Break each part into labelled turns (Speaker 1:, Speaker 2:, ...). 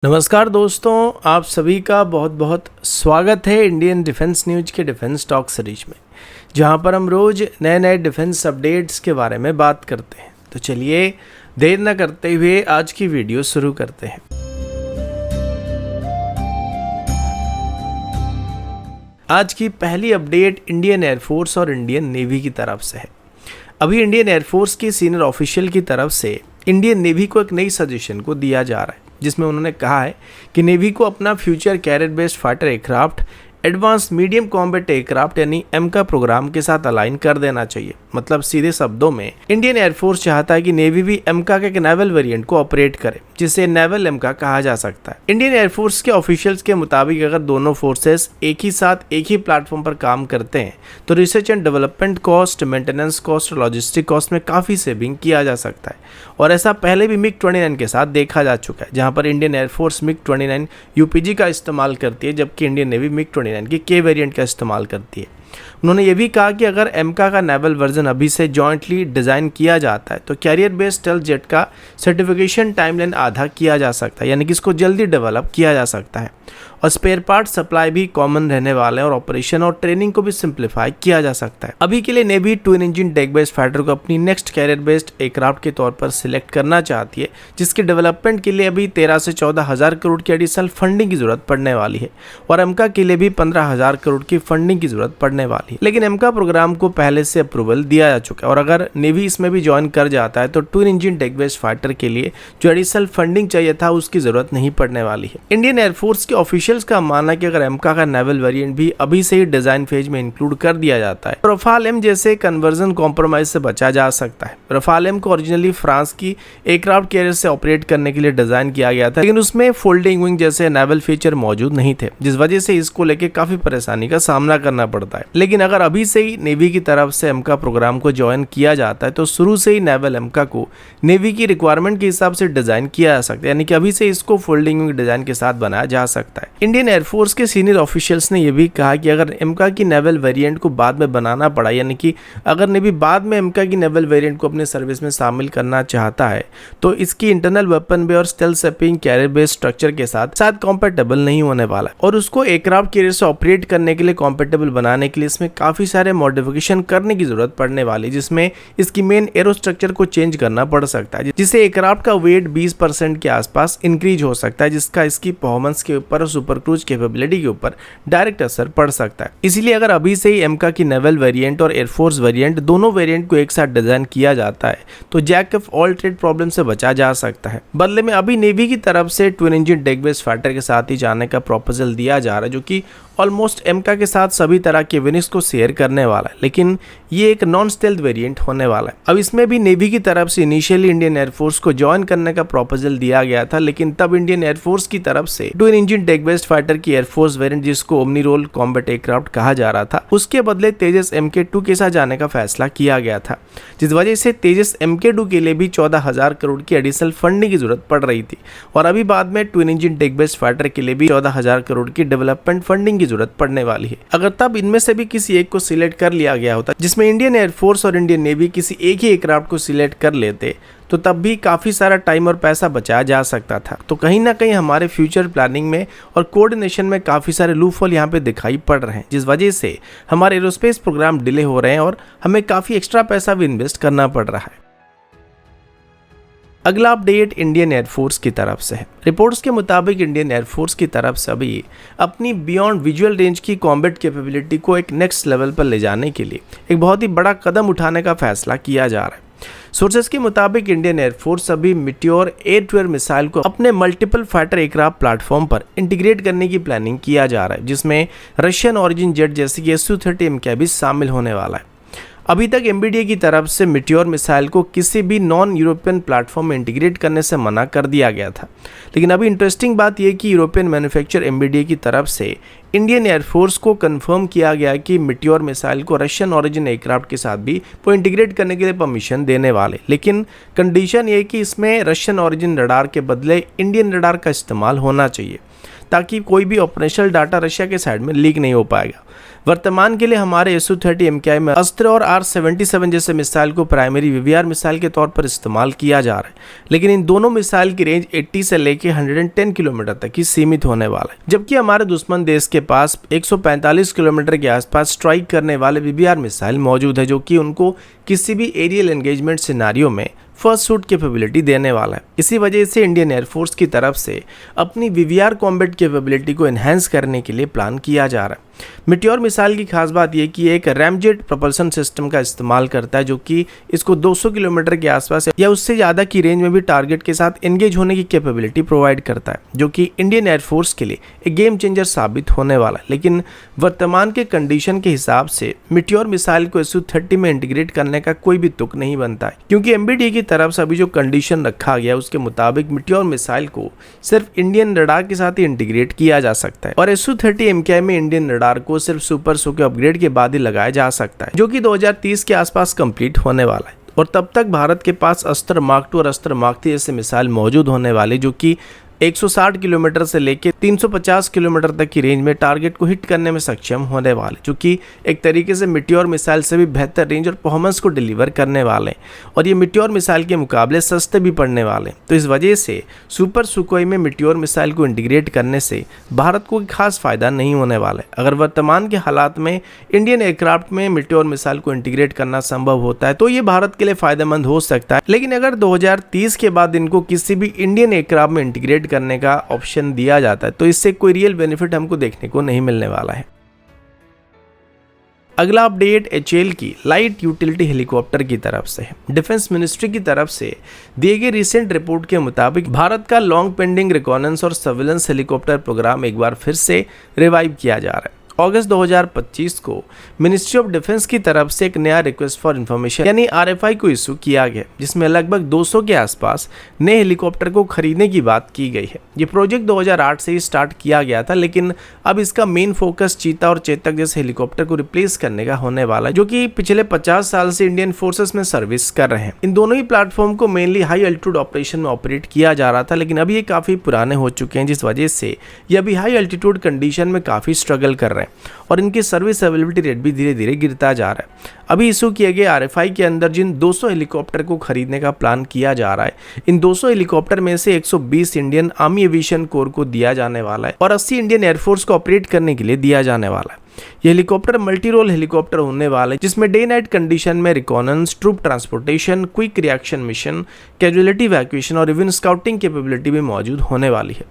Speaker 1: नमस्कार दोस्तों, आप सभी का बहुत बहुत स्वागत है इंडियन डिफेंस न्यूज के डिफेंस टॉक सीरीज में, जहां पर हम रोज नए नए डिफेंस अपडेट्स के बारे में बात करते हैं। तो चलिए देर न करते हुए आज की वीडियो शुरू करते हैं। आज की पहली अपडेट इंडियन एयरफोर्स और इंडियन नेवी की तरफ से है। अभी इंडियन एयरफोर्स की सीनियर ऑफिशियल की तरफ से इंडियन नेवी को एक नई सजेशन को दिया जा रहा है, जिसमें उन्होंने कहा है कि नेवी को अपना future career based fighter aircraft advance medium combat aircraft यानी एमका प्रोग्राम के साथ अलाइन कर देना चाहिए। मतलब सीधे शब्दों में इंडियन एयरफोर्स चाहता है कि नेवी भी एमका के एक नेवल वेरिएंट को ऑपरेट करे, जिसे नेवल एमका कहा जा सकता है। इंडियन एयरफोर्स के ऑफिशियल्स के मुताबिक अगर दोनों फोर्सेस एक ही साथ एक ही प्लेटफॉर्म पर काम करते हैं तो research and development cost, maintenance cost और लॉजिस्टिक कॉस्ट में काफ़ी सेविंग किया जा सकता है। और ऐसा पहले भी मिग-29 के साथ देखा जा चुका है, जहां पर इंडियन एयरफोर्स मिग-29 यूपीजी का इस्तेमाल करती है, जबकि इंडियन नेवी मिग-29 की के वेरिएंट का इस्तेमाल करती है। उन्होंने ये भी कहा कि अगर एमका का नेवल वर्जन अभी से जॉइंटली डिज़ाइन किया जाता है तो कैरियर बेस्ड स्टेल्थ जेट का सर्टिफिकेशन टाइमलाइन आधा किया जा सकता है, यानी कि इसको जल्दी डेवलप किया जा सकता है। और स्पेयर पार्ट सप्लाई भी कॉमन रहने वाले हैं और ऑपरेशन और ट्रेनिंग को भी सिंप्लीफाई किया जा सकता है। अभी के लिए navy twin engine deck based fighter को अपनी नेक्स्ट कैरियर बेस्ड एयरक्राफ्ट के तौर पर सिलेक्ट करना चाहती है, जिसके डेवलपमेंट के लिए अभी 13 से 14 हज़ार करोड़ की एडिशनल फंडिंग की जरूरत पड़ने वाली है और एमका के लिए भी 15,000 करोड़ की फंडिंग की जरूरत पड़ने वाली है। लेकिन एमका प्रोग्राम को पहले से अप्रूवल दिया जा चुका है और अगर नेवी इसमें भी ज्वाइन कर जाता है तो twin engine deck based fighter के लिए जो एडिशनल फंडिंग चाहिए था उसकी जरूरत नहीं पड़ने वाली है। इंडियन एयरफोर्स के ऑफिशियल्स का मानना है कि अगर एमका का नेवल वेरिएंट भी अभी से ही डिजाइन फेज में इंक्लूड कर दिया जाता है तो रफाल एम जैसे कन्वर्जन कॉम्प्रोमाइज से बचा जा सकता है। रफाल एम को ओरिजिनली फ्रांस की एयरक्राफ्ट कैरियर से ऑपरेट करने के लिए डिजाइन किया गया था, लेकिन उसमें फोल्डिंग विंग जैसे नेवल फीचर मौजूद नहीं थे, जिस वजह से इसको लेकर काफी परेशानी का सामना करना पड़ता है। लेकिन अगर अभी से ही नेवी की तरफ से एमका प्रोग्राम को ज्वाइन किया जाता है तो शुरू से ही नेवल एमका को नेवी की रिक्वायरमेंट के हिसाब से डिजाइन किया जा सकता है, यानी कि अभी से इसको फोल्डिंग विंग डिजाइन के साथ बनाया जा सकता है। इंडियन एयरफोर्स के सीनियर ऑफिशियल्स ने यह भी कहा कि अगर एमका की नेवल वेरिएंट को बाद में बनाना पड़ा, यानी कि अगर नेवी बाद में एमका की नेवल वेरिएंट को अपने सर्विस में शामिल करना चाहता है तो इसकी इंटरनल वेपन बे और stealth shopping career based structure के साथ शायद कॉम्पेटेबल नहीं होने वाला और उसको एयरक्राफ्ट कैरियर से ऑपरेट करने के लिए कॉम्पेटेबल बनाने के लिए इसमें काफी सारे मॉडिफिकेशन करने की जरूरत पड़ने वाली, जिसमें इसकी मेन एरो स्ट्रक्चर को चेंज करना पड़ सकता है, जिससे एयरक्राफ्ट का वेट 20% के आसपास इंक्रीज हो सकता है, जिसका इसकी परफॉर्मेंस के ऊपर और सुपर क्रूज कैपेबिलिटी के ऊपर डायरेक्ट असर पड़ सकता है। इसीलिए अगर अभी से ही एमका की नेवल वेरिएंट और एयरफोर्स वेरिएंट दोनों वेरिएंट को एक साथ डिजाइन किया जाता है तो jack of all trade problem से बचा जा सकता है। बदले में अभी नेवी की तरफ से twin engine deck based fighter के साथ ही जाने का प्रपोजल दिया जा रहा है, जो कि ऑलमोस्ट एमका के साथ सभी तरह के विनिक्स को शेयर करने वाला है, लेकिन ये एक नॉन स्टेल्थ वेरिएंट होने वाला है। अब इसमें भी नेवी की तरफ से इनिशियली इंडियन एयरफोर्स को ज्वाइन करने का प्रपोजल दिया गया था, लेकिन तब इंडियन एयरफोर्स की तरफ से twin engine deck based fighter की एयरफोर्स वेरिएंट, जिसको ओमनी रोल कॉम्बैट एयरक्राफ्ट कहा जा रहा था, उसके बदले तेजस MK2 के साथ जाने का फैसला किया गया था, जिस वजह से तेजस MK2 के लिए भी 14,000 करोड़ की एडिशनल फंडिंग की जरूरत पड़ रही थी और अभी बाद में twin engine deck based fighter के लिए भी 14,000 करोड़ की डेवलपमेंट फंडिंग की जरूरत पड़ने वाली है। अगर तब इनमें से भी किसी एक को सिलेक्ट कर लिया गया होता, जिसमें इंडियन एयरफोर्स और इंडियन नेवी किसी एक ही एयरक्राफ्ट को सिलेक्ट कर लेते, तो तब भी काफ़ी सारा टाइम और पैसा बचाया जा सकता था। तो कहीं ना कहीं हमारे फ्यूचर प्लानिंग में और कोऑर्डिनेशन में काफ़ी सारे लूपहोल यहाँ पे दिखाई पड़ रहे हैं, जिस वजह से हमारे एरोस्पेस प्रोग्राम डिले हो रहे हैं और हमें काफ़ी एक्स्ट्रा पैसा भी इन्वेस्ट करना पड़ रहा है। अगला अपडेट इंडियन एयरफोर्स की तरफ से है। रिपोर्ट्स के मुताबिक इंडियन एयरफोर्स की तरफ से अभी अपनी बियॉन्ड विजुअल रेंज की कॉम्बैट कैपेबिलिटी को एक नेक्स्ट लेवल पर ले जाने के लिए एक बहुत ही बड़ा कदम उठाने का फैसला किया जा रहा है। सोर्सेस के मुताबिक इंडियन एयरफोर्स अभी Meteor air to air missile को अपने मल्टीपल फाइटर एयरक्राफ्ट प्लेटफॉर्म पर इंटीग्रेट करने की प्लानिंग किया जा रहा है, जिसमें रशियन ऑरिजिन जेट जैसे कि Su-30 MK भी शामिल होने वाला है। अभी तक MBDA की तरफ से मिट्योर मिसाइल को किसी भी नॉन यूरोपियन प्लेटफॉर्म में इंटीग्रेट करने से मना कर दिया गया था, लेकिन अभी इंटरेस्टिंग बात यह कि यूरोपियन मैन्युफैक्चर MBDA की तरफ से इंडियन एयरफोर्स को कंफर्म किया गया कि मिट्योर मिसाइल को रशियन ऑरिजिन एयरक्राफ्ट के साथ भी वो इंटीग्रेट करने के लिए परमिशन देने वाले, लेकिन कंडीशन ये कि इसमें रशियन ऑरिजिन रडार के बदले इंडियन रडार का इस्तेमाल होना चाहिए। ताकि कोई भी ऑपरेशनल डाटा रशिया के साइड में लीक नहीं हो पाएगा। वर्तमान के लिए हमारे Su-30 MKI में अस्त्र और R-77 जैसे मिसाइल को प्राइमरी VVR मिसाइल के तौर पर इस्तेमाल किया जा रहा है, लेकिन इन दोनों मिसाइल की रेंज 80 से लेकर 110 किलोमीटर तक ही सीमित होने वाला है, जबकि हमारे दुश्मन देश के पास 145 किलोमीटर के आसपास स्ट्राइक करने वाले VVR मिसाइल मौजूद है, जो कि उनको किसी भी एरियल एंगेजमेंट सिनारियो में फर्स्ट शूट कैपेबिलिटी देने वाला है। इसी वजह से इंडियन एयरफोर्स की तरफ से अपनी VVR कॉम्बैट कैपेबिलिटी को एनहांस करने के लिए प्लान किया जा रहा है। मीटियोर मिसाइल की खास बात यह कि एक रैमजेट प्रोपल्शन सिस्टम का इस्तेमाल करता है, जो कि इसको 200 किलोमीटर के आसपास या उससे ज़्यादा की रेंज में भी टारगेट के साथ एंगेज होने की कैपेबिलिटी प्रोवाइड करता है, जो कि इंडियन एयरफोर्स के लिए एक गेम चेंजर साबित होने वाला है। लेकिन वर्तमान के कंडीशन के हिसाब से मीटियोर मिसाइल को Su-30 में इंटीग्रेट करने का कोई भी तुक नहीं बनता है, क्योंकि MBDA की तरफ से अभी जो कंडीशन रखा गया उसके मुताबिक मीटियोर मिसाइल को सिर्फ इंडियन रडार के साथ ही इंटीग्रेट किया जा सकता है, और Su-30 MKI में इंडियन रडार को सिर्फ सुपर सो के अपग्रेड के बाद ही लगाया जा सकता है, जो कि 2030 के आसपास कंप्लीट होने वाला है। और तब तक भारत के पास अस्त्र मार्क 2 और अस्त्र मार्क 3 जैसे मिसाइल मौजूद होने वाले, जो कि 160 किलोमीटर से लेकर 350 किलोमीटर तक की रेंज में टारगेट को हिट करने में सक्षम होने वाले, जो कि एक तरीके से मीटियोर मिसाइल से भी बेहतर रेंज और परफॉर्मेंस को डिलीवर करने वाले हैं, और ये मीटियोर मिसाइल के मुकाबले सस्ते भी पड़ने वाले हैं। तो इस वजह से सुपर सुखोई में मीटियोर मिसाइल को इंटीग्रेट करने से भारत को खास फायदा नहीं होने वाला है। अगर वर्तमान के हालात में इंडियन एयरक्राफ्ट में मीटियोर मिसाइल को इंटीग्रेट करना संभव होता है तो ये भारत के लिए फायदेमंद हो सकता है, लेकिन अगर 2030 के बाद इनको किसी भी इंडियन एयरक्राफ्ट में इंटीग्रेट करने का ऑप्शन दिया जाता है तो इससे कोई रियल बेनिफिट हमको देखने को नहीं मिलने वाला है। अगला अपडेट HAL की लाइट यूटिलिटी हेलीकॉप्टर की तरफ से है। डिफेंस मिनिस्ट्री की तरफ से दिए गए रिसेंट रिपोर्ट के मुताबिक भारत का लॉन्ग पेंडिंग रिकॉनेंस और सर्विलेंस हेलीकॉप्टर प्रोग्राम एक बार फिर से रिवाइव किया जा रहा है। अगस्त 2025 को मिनिस्ट्री ऑफ डिफेंस की तरफ से एक नया रिक्वेस्ट फॉर इंफॉर्मेशन यानी RFI को इशू किया गया, जिसमें लगभग 200 के आसपास नए हेलीकॉप्टर को खरीदने की बात की गई है। ये प्रोजेक्ट 2008 से ही स्टार्ट किया गया था, लेकिन अब इसका मेन फोकस चीता और चेतक जैसे हेलीकॉप्टर को रिप्लेस करने का होने वाला है, जो कि पिछले 50 साल से इंडियन फोर्सेस में सर्विस कर रहे हैं। इन दोनों ही प्लेटफॉर्म को मेनली हाई एल्टीट्यूड ऑपरेशन में ऑपरेट किया जा रहा था, लेकिन अभी ये काफी पुराने हो चुके हैं, जिस वजह से ये अभी हाई एल्टीट्यूड कंडीशन में काफी स्ट्रगल कर रहे हैं और इनकी सर्विस अवेलेबिलिटी रेट भी धीरे धीरे गिरता जा रहा है। अभी इशू किए गए RFI के अंदर जिन 200 हेलीकॉप्टर को खरीदने का प्लान किया जा रहा है, इन 200 हेलीकॉप्टर में से 120 इंडियन आर्मी एविएशन कोर को दिया जाने वाला है और 80 इंडियन एयरफोर्स को ऑपरेट करने के लिए दिया जाने वाला है। ये हेलीकॉप्टर मल्टी रोल हेलीकॉप्टर होने वाले, जिसमें डे नाइट कंडीशन में reconnaissance, troop transportation, quick reaction mission, casualty evacuation और इवन स्काउटिंग कैपेबिलिटी भी मौजूद होने वाली है।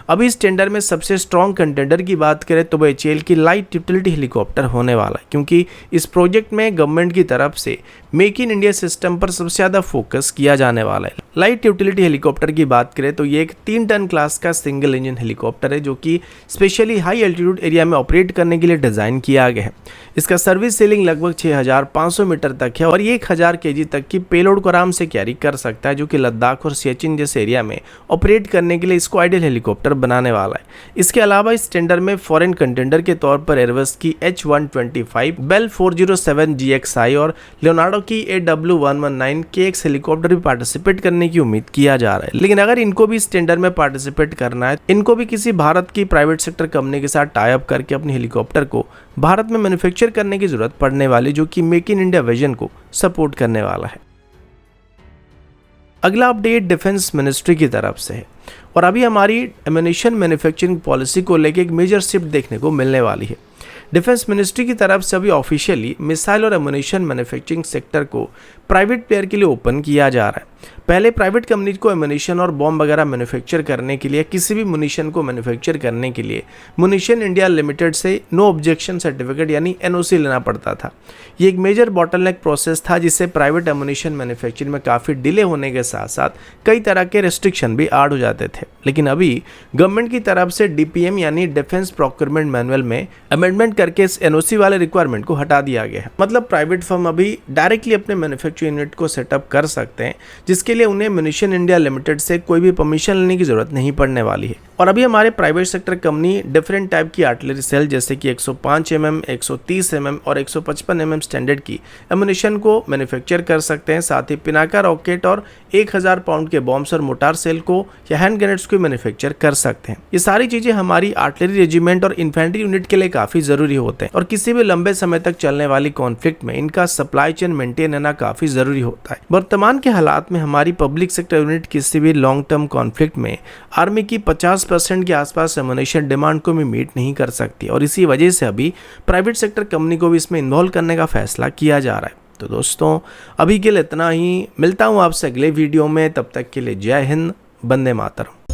Speaker 1: अभी इस टेंडर में सबसे स्ट्रॉन्ग कंटेंडर की बात करें तो वह HAL की लाइट यूटिलिटी हेलीकॉप्टर होने वाला है, क्योंकि इस प्रोजेक्ट में गवर्नमेंट की तरफ से मेक इन इंडिया सिस्टम पर सबसे ज़्यादा फोकस किया जाने वाला है। लाइट यूटिलिटी हेलीकॉप्टर की बात करें तो ये एक 3 टन क्लास का सिंगल इंजन हेलीकॉप्टर है, जो कि स्पेशली हाई एल्टीट्यूड एरिया में ऑपरेट करने के लिए डिज़ाइन किया गया है। इसका सर्विस सीलिंग लगभग 6500 मीटर तक है और ये 1000 kg तक की पेलोड को आराम से कैरी कर सकता है, जो कि लद्दाख और सियाचिन जैसे एरिया में ऑपरेट करने के लिए इसको आइडियल हेलीकॉप्टर बनाने वाला है। इसके अलावा इस टेंडर में फॉरेन कंटेंडर के तौर पर एयरबस की H125, बेल 407 GXI और लियोनार्डो की AW119 KX हेलीकॉप्टर भी पार्टिसिपेट करने की उम्मीद किया जा रहा है। लेकिन अगर इनको भी इस टेंडर में पार्टिसिपेट करना है, इनको भी किसी भारत की प्राइवेट सेक्टर कंपनी के साथ टाई अप करके अपनी हेलीकॉप्टर को भारत में मैन्युफैक्चर करने की जरूरत पड़ने वाली, जो कि मेक इन इंडिया विजन को सपोर्ट करने वाला है। अगला अपडेट डिफेंस मिनिस्ट्री की तरफ से है और अभी हमारी एम्यूनिशन मैन्युफैक्चरिंग पॉलिसी को लेकर एक मेजर शिफ्ट देखने को मिलने वाली है। डिफेंस मिनिस्ट्री की तरफ से अभी ऑफिशियली मिसाइल और एम्यूनिशन मैन्युफैक्चरिंग सेक्टर को प्राइवेट प्लेयर के लिए ओपन किया जा रहा है। पहले प्राइवेट कंपनीज को एम्यूनिशन और बॉम्ब वगैरह मैन्युफैक्चर करने के लिए, किसी भी मुनिशन को मैन्युफैक्चर करने के लिए मुनिशन इंडिया लिमिटेड से नो ऑब्जेक्शन सर्टिफिकेट यानी NOC लेना पड़ता था। ये एक मेजर बॉटलनेक प्रोसेस था, जिससे प्राइवेट एम्यूनिशन मैन्युफैक्चरिंग में काफ़ी डिले होने के साथ साथ कई तरह के रेस्ट्रिक्शन भी ऐड हो जाते थे। लेकिन अभी गवर्नमेंट की तरफ से DPM यानी डिफेंस प्रोक्योरमेंट मैनुअल में अमेंडमेंट करके इस NOC वाले रिक्वायरमेंट को हटा दिया गया है। मतलब प्राइवेट फर्म अभी डायरेक्टली अपने मैन्युफैक्चरिंग यूनिट को सेटअप कर सकते हैं, जिसके लिए उन्हें म्यूनिशन इंडिया लिमिटेड से कोई भी परमिशन लेने की जरूरत नहीं पड़ने वाली है। और अभी हमारे private sector company different type की आर्टिलरी सेल जैसे कि 105 mm, 130 mm और 155 mm स्टैंडर्ड की एम्यूनिशन को मैन्युफैक्चर कर सकते हैं। साथ ही पिनाका रॉकेट और 1000 पाउंड के बॉम्ब्स और मोटार सेल को या हैंड ग्रेनेड्स को मैन्युफैक्चर कर सकते हैं। ये सारी चीजें हमारी आर्टिलरी रेजिमेंट और इन्फेंट्री यूनिट के लिए काफी जरूरी होते हैं और किसी भी लंबे समय तक चलने वाली कॉन्फ्लिक्ट में इनका सप्लाई चेन मेंटेन रहना काफी जरूरी होता है। वर्तमान के हालात में हमारी पब्लिक सेक्टर यूनिट किसी भी लॉन्ग टर्म कॉन्फ्लिक्ट में आर्मी की 50% के आसपास एम्यूनिशन डिमांड को भी मीट नहीं कर सकती और इसी वजह से अभी प्राइवेट सेक्टर कंपनी को भी इसमें इन्वॉल्व करने का फैसला किया जा रहा है। तो दोस्तों अभी के लिए इतना ही, मिलता हूं आपसे अगले वीडियो में, तब तक के लिए जय हिंद, वंदे मातरम।